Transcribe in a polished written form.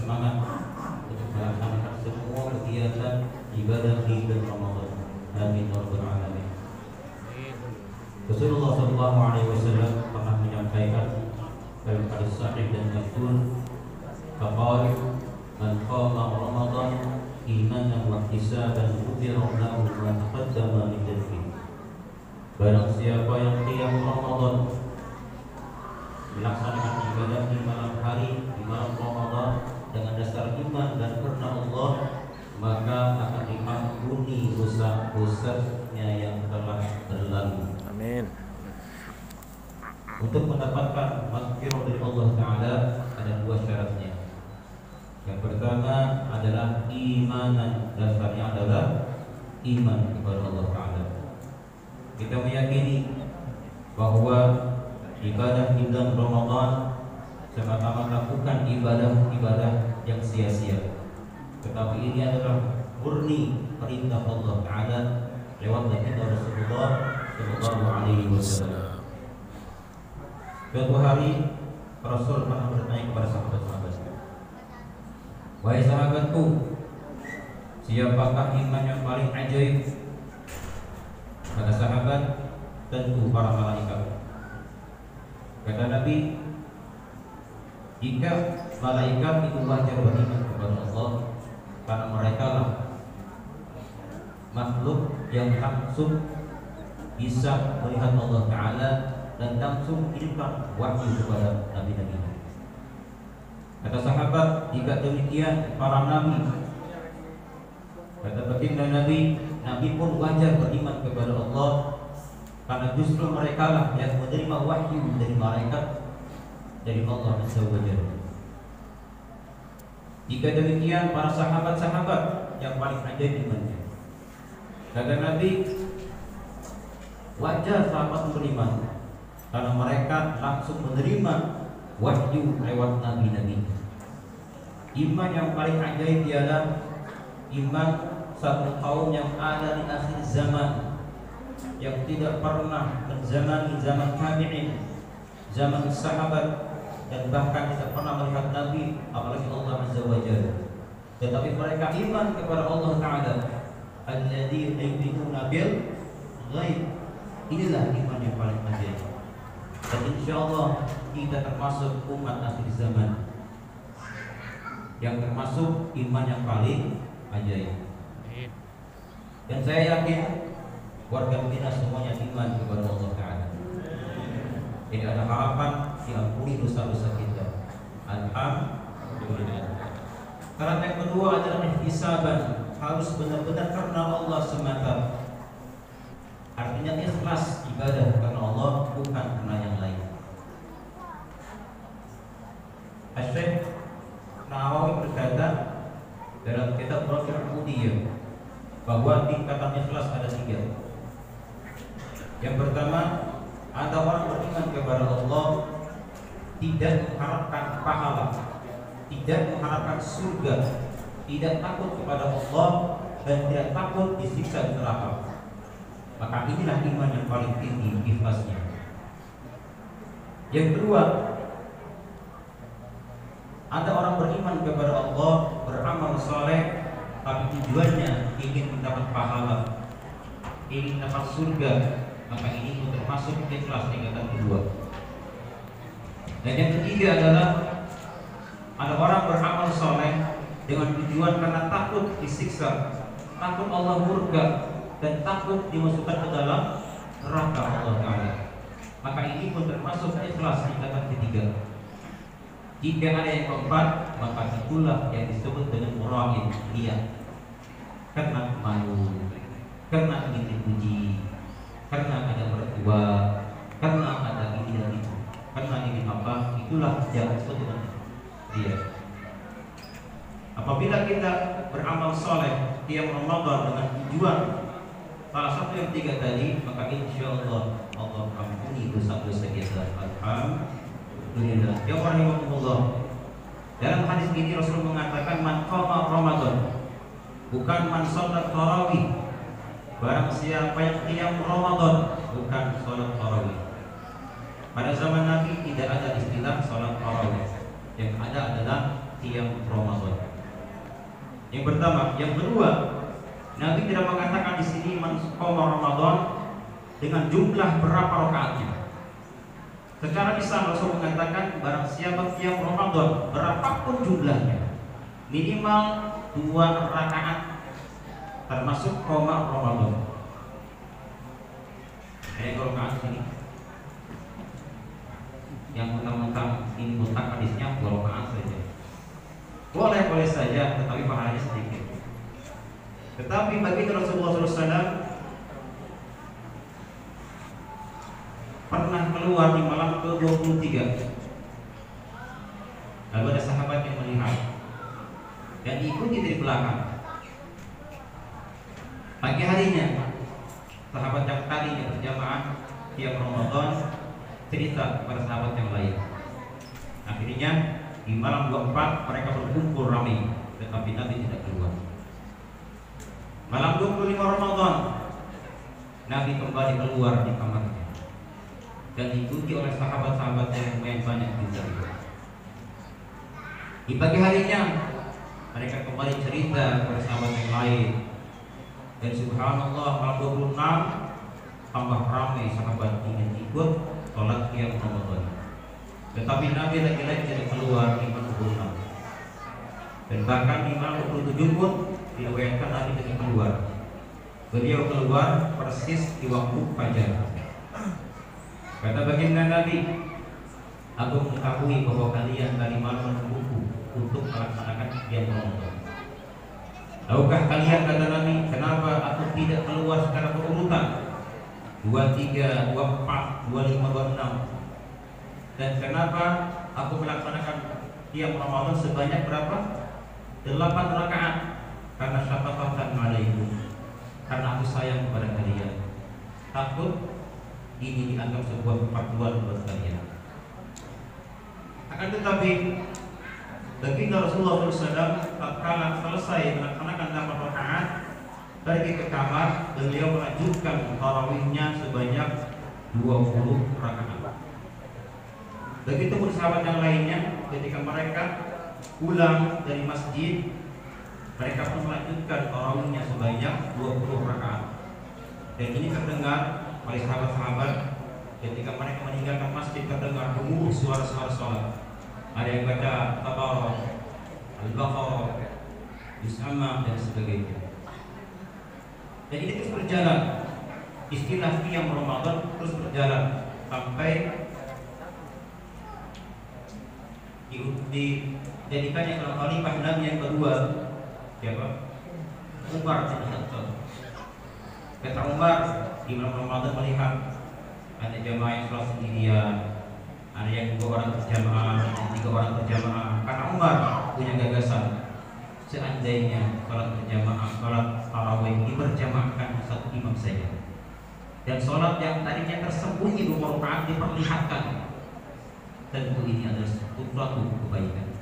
bersemangat untuk melaksanakan semua kegiatan ibadah di bulan Ramadan. Amin ya rabbal alamin. Rasulullah sallallahu alaihi wasallam pernah menyampaikan dalam hadis sahih dan masyhur, faqala man qama Ramadan imanan wa ihtisaban ghufira lahu ma taqaddama min dhanbihi. Barang siapa yang qiyam Ramadan, melaksanakan ibadah di malam hari, di malam Ramadan dengan dasar iman dan karena Allah, maka akan diampuni dosa-dosanya yang telah berlalu. Amin. Untuk mendapatkan maghfirah dari Allah Ta'ala ada dua syaratnya. Yang pertama adalah imanan, dasarnya adalah iman kepada Allah Ta'ala. Kita meyakini bahwa ibadah di bulan Ramadan semata-mata bukan ibadah-ibadah yang sia-sia, tetapi ini adalah murni perintah Allah Ta'ala lewat baginda Rasulullah Sallallahu Alaihi Wasallam. Suatu hari Rasul pernah bertanya kepada sahabat-sahabatnya, wahai sahabatku, siapakah iman yang paling ajaib? Kata sahabat, tentu para malaikat. Kata Nabi, jika malaikat itu wajar beriman kepada Allah, karena mereka lah makhluk yang langsung bisa melihat Allah Ta'ala dan langsung mengirimkan wahyu kepada nabi-nabi. Kata sahabat, jika demikian para nabi, kata baginda Nabi, Nabi pun wajar beriman kepada Allah, karena justru mereka lah yang menerima wahyu dari malaikat dari Allah Azza wa Jalla. Jika demikian para sahabat-sahabat yang paling ajaib imannya. Kata Nabi, wajar sahabat beriman karena mereka langsung menerima wahyu lewat nabi-nabi. Iman yang paling ajaib ialah iman satu kaum yang ada di akhir zaman, yang tidak pernah menzamani zaman tabi'in, zaman sahabat, dan bahkan tidak pernah melihat Nabi, apalagi Allah Azza wa Jalla. Tetapi mereka iman kepada Allah Ta'ala, alladzi yu'minuna bil ghaib. Inilah iman yang paling ajaib. Dan insyaallah kita termasuk umat akhir zaman yang termasuk iman yang paling ajaib. Dan saya yakin warga Medina semuanya iman kepada Allah Ta'ala. Ini ada harapan diampuni dosa-dosa kita. Alhamdulillah. Syarat yang kedua adalah ihtisaban, harus benar-benar karena Allah semata. Artinya ikhlas ibadah karena Allah, bukan karena yang lain. Syekh Nawawi berkata dalam kitab Rafi'ul Qudiyah bahwa tingkatan ikhlas ada 3. Yang pertama, ada orang beriman kepada Allah, tidak mengharapkan pahala, tidak mengharapkan surga, tidak takut kepada Allah, dan tidak takut disiksa di neraka. Maka inilah iman yang paling tinggi ikhlasnya. Yang kedua, ada orang beriman kepada Allah, beramal saleh, tapi tujuannya ingin mendapat pahala, ingin mendapat surga, maka ini pun termasuk ikhlas tingkatan kedua. Dan yang ketiga adalah ada orang beramal saleh dengan tujuan karena takut disiksa, takut Allah murka, dan takut dimasukkan ke dalam neraka Allah Ta'ala. Maka ini pun termasuk ikhlas tingkatan ketiga. Jika ada yang keempat, maka itulah yang disebut dengan mura'in, dia karena malu, karena ingin dipuji, karena ada mertua, karena ada ini dan itu, karena ingin apa, itulah yang disebut dengan dia. Apabila kita beramal soleh tiap Ramadan dengan tujuan salah satu yang 3 tadi, maka insya Allah Allah ampuni dosa-dosa kita. Alhamdulillah. Ya rahimahullah. Dalam hadis ini Rasul mengatakan man qama Ramadan, bukan man sholat tarawih. Barang siapa yang qiyam Ramadan, bukan sholat tarawih. Pada zaman Nabi tidak ada istilah sholat tarawih. Yang ada adalah qiyam Ramadan. Yang pertama, yang kedua, Nabi tidak mengatakan di sini man qoma Ramadan dengan jumlah berapa rakaatnya. Secara lisan Rasul mengatakan barang siapa qiyam Ramadan berapapun jumlahnya, minimal 2 rakaat termasuk qoma Ramadan. Kalau rakaat sini yang mentang-mentang ini mutlak hadisnya 2 rakaat saja. Boleh saja, tetapi pahalanya sedikit. Tetapi bagi Rasulullah SAW pernah keluar di malam ke-23. Lalu ada sahabat yang melihat dan diikuti dari belakang. Pagi harinya, sahabat yang tadinya berjamaah tiap Ramadan cerita kepada sahabat yang lain. Akhirnya di malam 24 mereka berkumpul ramai, tetapi Nabi tidak keluar. Malam 25 Ramadan Nabi kembali keluar di kamarnya dan diikuti oleh sahabat-sahabat yang lumayan banyak juga. Di pagi harinya mereka kembali cerita kepada sahabat yang lain, dan subhanallah malam 26 tambah ramai sahabat ingin ikut sholat qiyam Ramadan. Tetapi Nabi lagi-lagi tidak keluar di malam 26. Dan bahkan di malam 27 pun diriwayatkan Nabi tidak keluar. Beliau keluar persis di waktu fajar. Kata baginda Nabi, aku mengetahui bahwa kalian dari malam menunggu untuk melaksanakan qiyam Ramadan. Tahukah kalian, kata Nabi, kenapa aku tidak keluar secara berurutan 23, 24, 25, 26? Dan kenapa aku melaksanakan qiyam Ramadan sebanyak berapa? 8 rakaat. Karena syafaqatan alaikum, karena aku sayang kepada kalian. Takut ini dianggap sebuah kepatuhan buat kalian. Akan tetapi baginda Rasulullah SAW tatkala selesai melaksanakan 8 rakaat, pergi ke kamar, beliau melanjutkan tarawihnya sebanyak 20 rakaat. Begitu pun sahabat yang lainnya, ketika mereka pulang dari masjid, mereka pun melanjutkan tarawihnya sebanyak 20 rakaat. Dan ini terdengar oleh sahabat-sahabat ketika mereka meninggalkan masjid, terdengar gemuruh suara-suara salat. Ada yang baca Tabarak, Al-Baqarah, Yus'amah dan sebagainya. Dan ini terus berjalan. Istilah qiyam Ramadan terus berjalan sampai dijadikannya kalau khalifah Nabi yang kedua, siapa? Umar bin Khattab. Kata Umar, di malam Ramadan melihat ada jamaah yang sholat sendirian, ada yang 2 orang berjamaah, dan 3 orang berjamaah. Karena Umar punya gagasan, seandainya sholat berjamaah, sholat tarawih diberjamaahkan satu imam saja, dan sholat yang tadinya tersembunyi 2 rakaat diperlihatkan, tentu ini adalah suatu kebaikan.